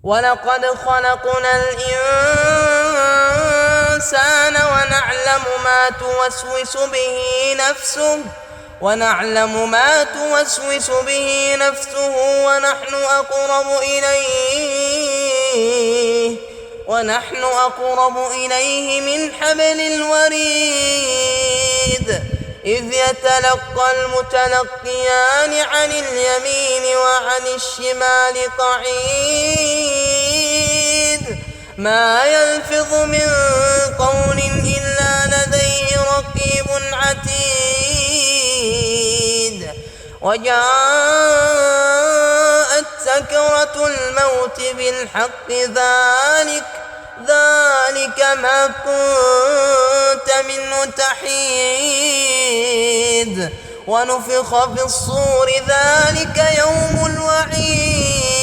ولقد خلقنا الإنسان ونعلم ما توسوس به نفسه ونحن أقرب إليه من حبل الوريد إذ يتلقى المتلقيان عن اليمين وعن الشمال قعيد ما يلفظ من قول إلا لديه رقيب عتيد وجاءت سكرة الموت بالحق ذلك ما كنت منه تحيد ونفخ في الصور ذلك يوم الوعيد